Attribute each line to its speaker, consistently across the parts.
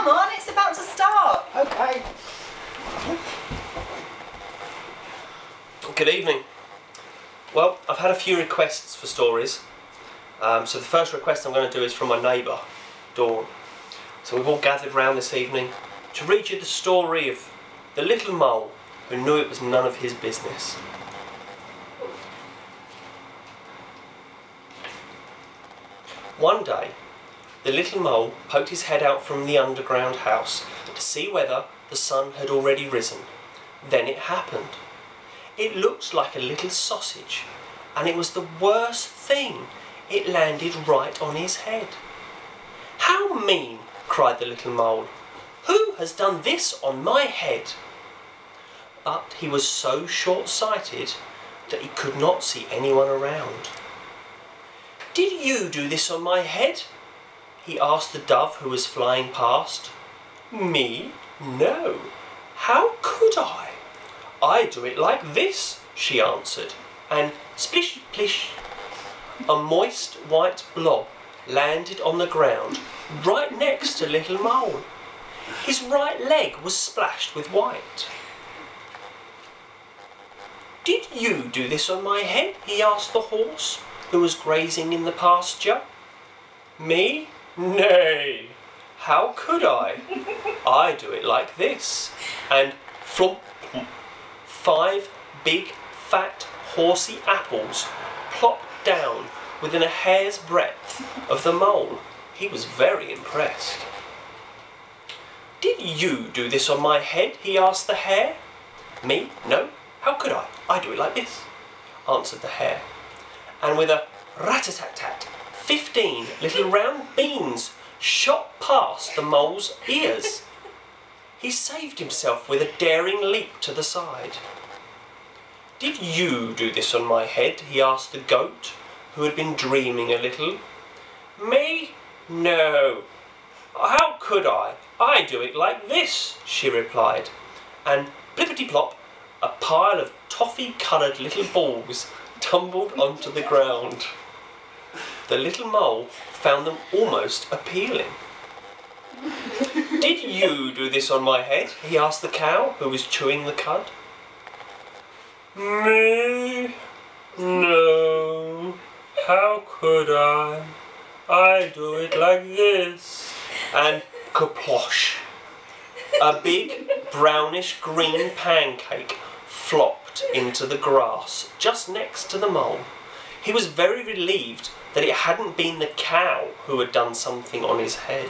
Speaker 1: Come on, it's about to start.
Speaker 2: Okay.
Speaker 3: Good evening. Well, I've had a few requests for stories. So the first request I'm going to do is from my neighbour, Dawn. So we've all gathered round this evening to read you the story of the little mole who knew it was none of his business. One day, the little mole poked his head out from the underground house to see whether the sun had already risen. Then it happened. It looked like a little sausage, and it was the worst thing. It landed right on his head. "How mean!" cried the little mole. "Who has done this on my head?" But he was so short-sighted that he could not see anyone around. "Did you do this on my head?" he asked the dove who was flying past. "Me? No. How could I? I do it like this," she answered, and splish plish, a moist white blob landed on the ground right next to little mole. His right leg was splashed with white. "Did you do this on my head?" he asked the horse who was grazing in the pasture. "Me? Nay. How could I? I do it like this," and flump, plump, 5 big fat horsey apples plopped down within a hair's breadth of the mole. He was very impressed. "Did you do this on my head?" he asked the hare. "Me? No. How could I? I do it like this," answered the hare. And with a rat-a-tat-tat, 15 little round beans shot past the mole's ears. He saved himself with a daring leap to the side. "Did you do this on my head?" he asked the goat, who had been dreaming a little. "Me? No. How could I? I do it like this," she replied. And plippity-plop, a pile of toffee-coloured little balls tumbled onto the ground. The little mole found them almost appealing. "Did you do this on my head?" he asked the cow, who was chewing the cud. "Me? No. How could I? I do it like this." And kaplosh! A big brownish green pancake flopped into the grass just next to the mole. He was very relieved that it hadn't been the cow who had done something on his head.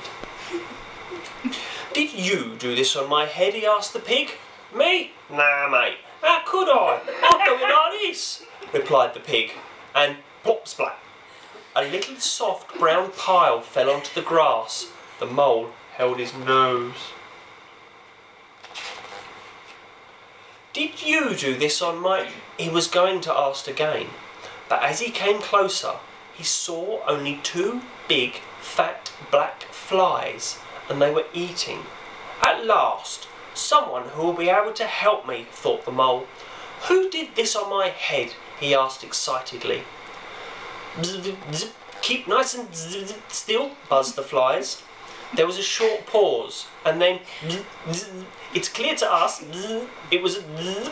Speaker 3: "Did you do this on my head?" he asked the pig. "Me? Nah, mate. How could I? I'll do it like this," replied the pig. And plop splat, a little soft brown pile fell onto the grass. The mole held his nose. "Did you do this on my—" he was going to ask again, but as he came closer, he saw only 2 big, fat, black flies, and they were eating. "At last, someone who will be able to help me," thought the mole. "Who did this on my head?" he asked excitedly. "Bzz, bzz, keep nice and bzz, still," buzzed the flies. There was a short pause, and then bzz, bzz, "It's clear to us bzz, it was a bzz,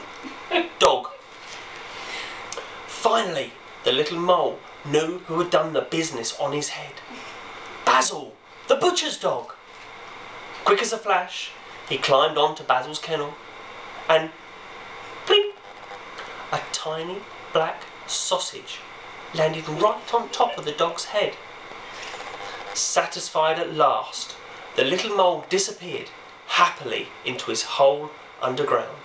Speaker 3: dog." Finally, the little mole knew who had done the business on his head. Basil, the butcher's dog. Quick as a flash, he climbed onto Basil's kennel, and pling, a tiny black sausage landed right on top of the dog's head. Satisfied at last, the little mole disappeared happily into his hole underground.